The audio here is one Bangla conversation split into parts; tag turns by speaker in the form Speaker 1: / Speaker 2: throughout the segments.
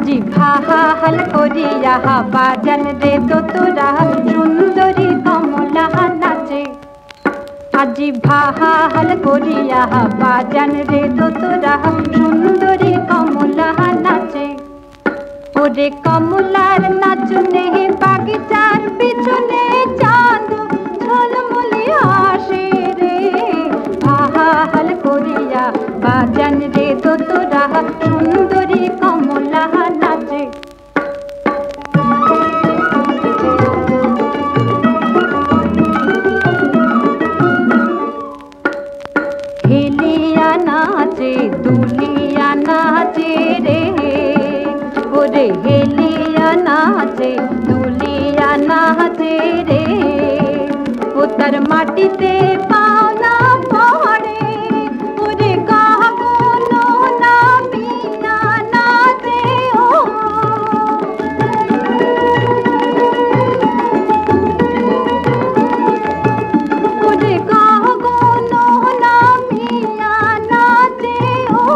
Speaker 1: আজি ভাল করিয়া বাজান রে তোরা সুন্দরী কমলা নাচে। আজি ভাল করিয়া বাজান রে তোরা সুন্দরী কমলা নাচে। ওরে কমলার নাচনে বাগিচার পিছনে চাঁদ ঝলমলে আসে রে। ভাল করিয়া বাজান রে তোরা সুন্দরী কমলা নাচে। হেলিয়া নাচে দুলিয়া নাচে রে। ওরে হেলিয়া নাচে দুলিয়া নাচে রে। ও তার মাটিতে পাওনা পড়ে। ওরে গগন নামিয়া নাচে ও। ওরে গগন নামিয়া নাচে ও।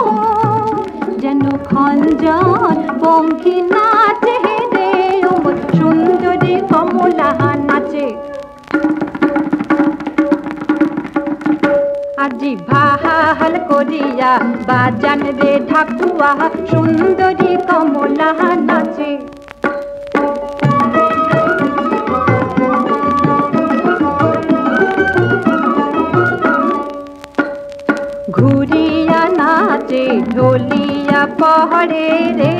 Speaker 1: যেন খঞ্জন পঙ্খী নাচে রে। ও সুন্দরী কমলা নাচে। আজি ভাল করিয়া বাজান রে ঢাকুয়া সুন্দরী কমলা নাচে। ঘুরিয়া নাচে ঢোলিয়া পহড়ে রে।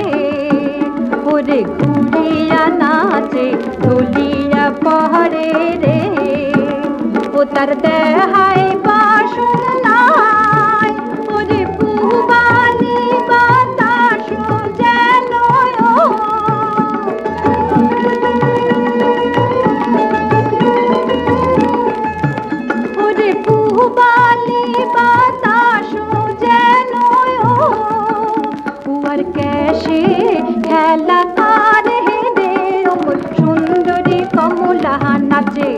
Speaker 1: ওরে ঘুরিয়া নাচে ঢোলিয়া পহড়ে রে। ও তার দেহায় বাসন নাই। ওরে পুবালি বাতাস যেন ওরে পুবালি বাতাস যেন উয়ার ক্যাশে খেলা করে রে। সুন্দরী কমলা নাচে।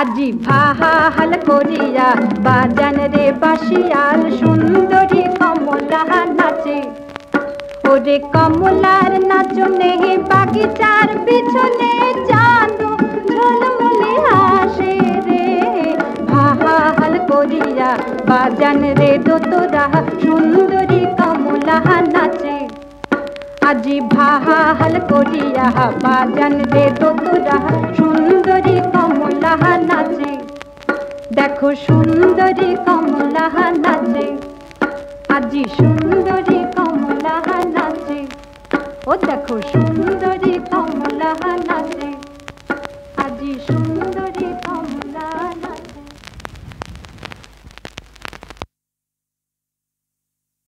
Speaker 1: আজি ভাল করিয়া বাজান রে বাঁশিয়াল সুন্দরী কমলা নাচে। ওরে কমলার নাচনে বাগিচার পিছনে চাঁদ ঝলমলে আসে রে। ভাল করিয়া বাজান রে তোরা সুন্দরী কমলা নাচে। আজি ভাল করিয়া বাজান রে তোরা সুন্দরী কমলা নাচে। দেখো সুন্দরী কমলা নাচে। আজি সুন্দরী কমলা নাচে। ও দেখো সুন্দরী কমলা নাচে।